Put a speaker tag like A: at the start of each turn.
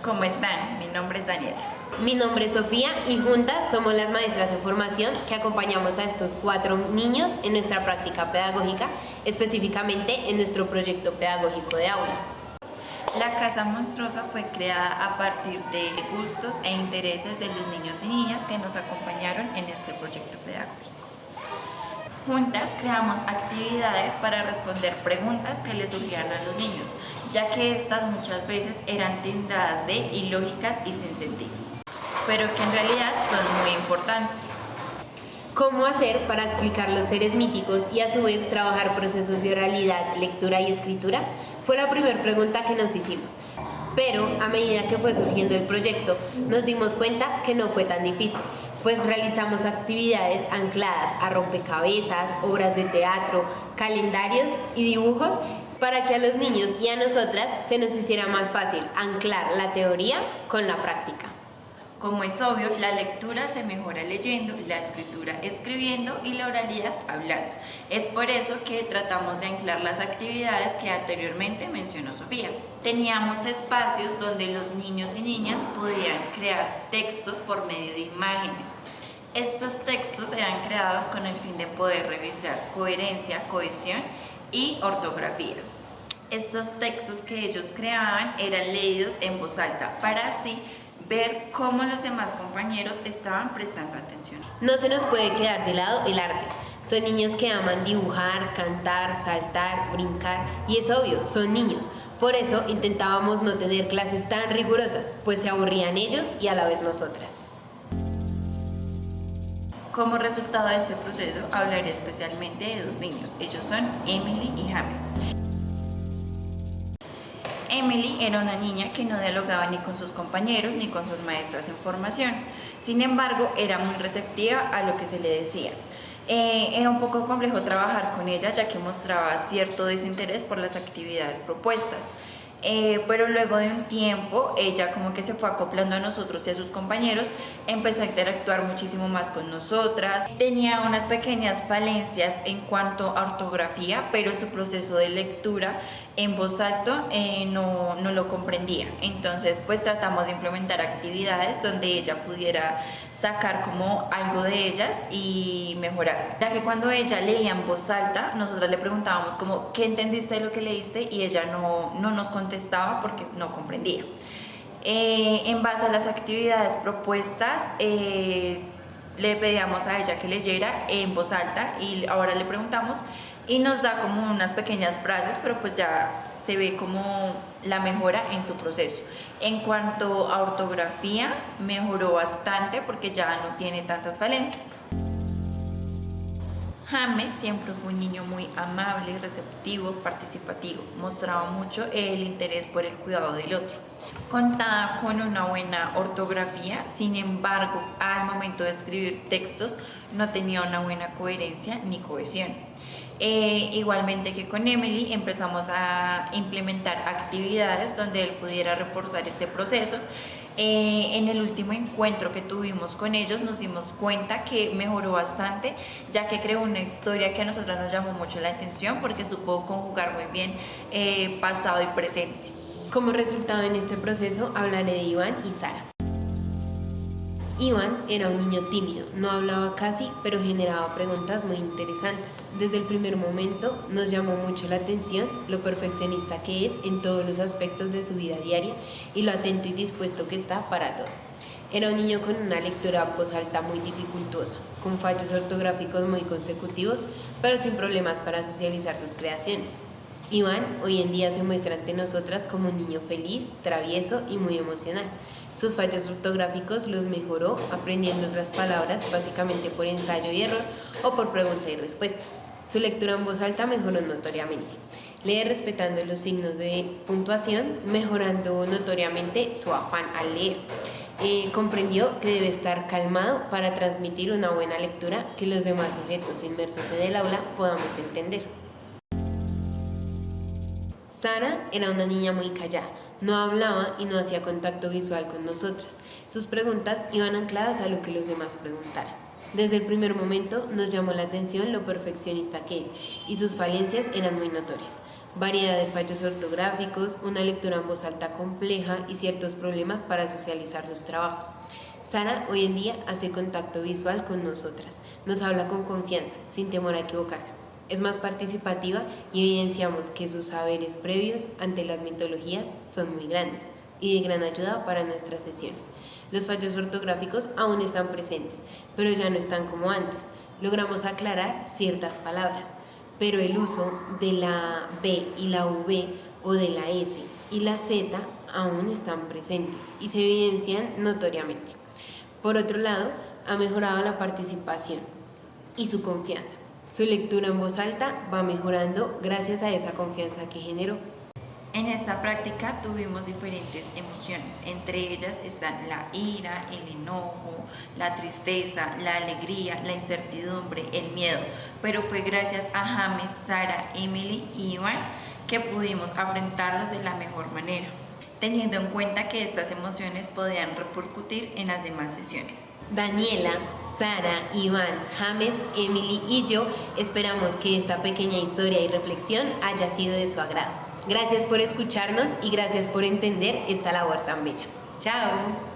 A: ¿Cómo están? Mi nombre es Daniela.
B: Mi nombre es Sofía y juntas somos las maestras en formación que acompañamos a estos 4 niños en nuestra práctica pedagógica, específicamente en nuestro proyecto pedagógico de aula.
A: La Casa Monstruosa fue creada a partir de gustos e intereses de los niños y niñas que nos acompañaron en este proyecto pedagógico. Juntas creamos actividades para responder preguntas que les surgían a los niños, ya que estas muchas veces eran tildadas de ilógicas y sin sentido, pero que en realidad son muy importantes.
B: ¿Cómo hacer para explicar los seres míticos y a su vez trabajar procesos de oralidad, lectura y escritura? Fue la primera pregunta que nos hicimos. Pero a medida que fue surgiendo el proyecto, nos dimos cuenta que no fue tan difícil, pues realizamos actividades ancladas a rompecabezas, obras de teatro, calendarios y dibujos para que a los niños y a nosotras se nos hiciera más fácil anclar la teoría con la práctica.
A: Como es obvio, la lectura se mejora leyendo, la escritura escribiendo y la oralidad hablando. Es por eso que tratamos de anclar las actividades que anteriormente mencionó Sofía. Teníamos espacios donde los niños y niñas podían crear textos por medio de imágenes. Estos textos eran creados con el fin de poder revisar coherencia, cohesión y ortografía. Estos textos que ellos creaban eran leídos en voz alta para así ver cómo los demás compañeros estaban prestando atención.
B: No se nos puede quedar de lado el arte. Son niños que aman dibujar, cantar, saltar, brincar y es obvio, son niños. Por eso intentábamos no tener clases tan rigurosas, pues se aburrían ellos y a la vez nosotras.
A: Como resultado de este proceso, hablaré especialmente de 2 niños. Ellos son Emily y James. Emily era una niña que no dialogaba ni con sus compañeros ni con sus maestras en formación. Sin embargo, era muy receptiva a lo que se le decía. Era un poco complejo trabajar con ella, ya que mostraba cierto desinterés por las actividades propuestas. Pero luego de un tiempo ella como que se fue acoplando a nosotros y a sus compañeros, empezó a interactuar muchísimo más con nosotras, tenía unas pequeñas falencias en cuanto a ortografía, pero su proceso de lectura en voz alta no lo comprendía. Entonces pues tratamos de implementar actividades donde ella pudiera sacar como algo de ellas y mejorar, ya que cuando ella leía en voz alta nosotros le preguntábamos como ¿qué entendiste de lo que leíste? Y ella no nos contestaba porque no comprendía. En base a las actividades propuestas le pedíamos a ella que leyera en voz alta y ahora le preguntamos y nos da como unas pequeñas frases, pero pues ya se ve como la mejora en su proceso. En cuanto a ortografía, mejoró bastante porque ya no tiene tantas falencias. James siempre fue un niño muy amable, receptivo, participativo. Mostraba mucho el interés por el cuidado del otro. Contaba con una buena ortografía, sin embargo, al momento de escribir textos no tenía una buena coherencia ni cohesión. Igualmente que con Emily empezamos a implementar actividades donde él pudiera reforzar este proceso. En el último encuentro que tuvimos con ellos nos dimos cuenta que mejoró bastante, ya que creó una historia que a nosotros nos llamó mucho la atención porque supo conjugar muy bien pasado y presente.
B: Como resultado en este proceso hablaré de Iván y Sara. Iván era un niño tímido, no hablaba casi, pero generaba preguntas muy interesantes. Desde el primer momento nos llamó mucho la atención lo perfeccionista que es en todos los aspectos de su vida diaria y lo atento y dispuesto que está para todo. Era un niño con una lectura a voz alta muy dificultuosa, con fallos ortográficos muy consecutivos, pero sin problemas para socializar sus creaciones. Iván hoy en día se muestra ante nosotras como un niño feliz, travieso y muy emocional. Sus fallos ortográficos los mejoró aprendiendo otras palabras básicamente por ensayo y error o por pregunta y respuesta. Su lectura en voz alta mejoró notoriamente. Lee respetando los signos de puntuación, mejorando notoriamente su afán al leer. Comprendió que debe estar calmado para transmitir una buena lectura que los demás sujetos inmersos en el aula podamos entender. Sara era una niña muy callada, no hablaba y no hacía contacto visual con nosotras. Sus preguntas iban ancladas a lo que los demás preguntaran. Desde el primer momento nos llamó la atención lo perfeccionista que es y sus falencias eran muy notorias. variedad de fallos ortográficos, una lectura en voz alta compleja y ciertos problemas para socializar sus trabajos. Sara hoy en día hace contacto visual con nosotras, nos habla con confianza, sin temor a equivocarse. Es más participativa y evidenciamos que sus saberes previos ante las mitologías son muy grandes y de gran ayuda para nuestras sesiones. Los fallos ortográficos aún están presentes, pero ya no están como antes. Logramos aclarar ciertas palabras, pero el uso de la B y la V o de la S y la Z aún están presentes y se evidencian notoriamente. Por otro lado, ha mejorado la participación y su confianza. Su lectura en voz alta va mejorando gracias a esa confianza que generó.
A: En esta práctica tuvimos diferentes emociones, entre ellas están la ira, el enojo, la tristeza, la alegría, la incertidumbre, el miedo, pero fue gracias a James, Sara, Emily y Iván que pudimos afrontarlos de la mejor manera, teniendo en cuenta que estas emociones podían repercutir en las demás sesiones.
B: Daniela, Sara, Iván, James, Emily y yo esperamos que esta pequeña historia y reflexión haya sido de su agrado. Gracias por escucharnos y gracias por entender esta labor tan bella. ¡Chao!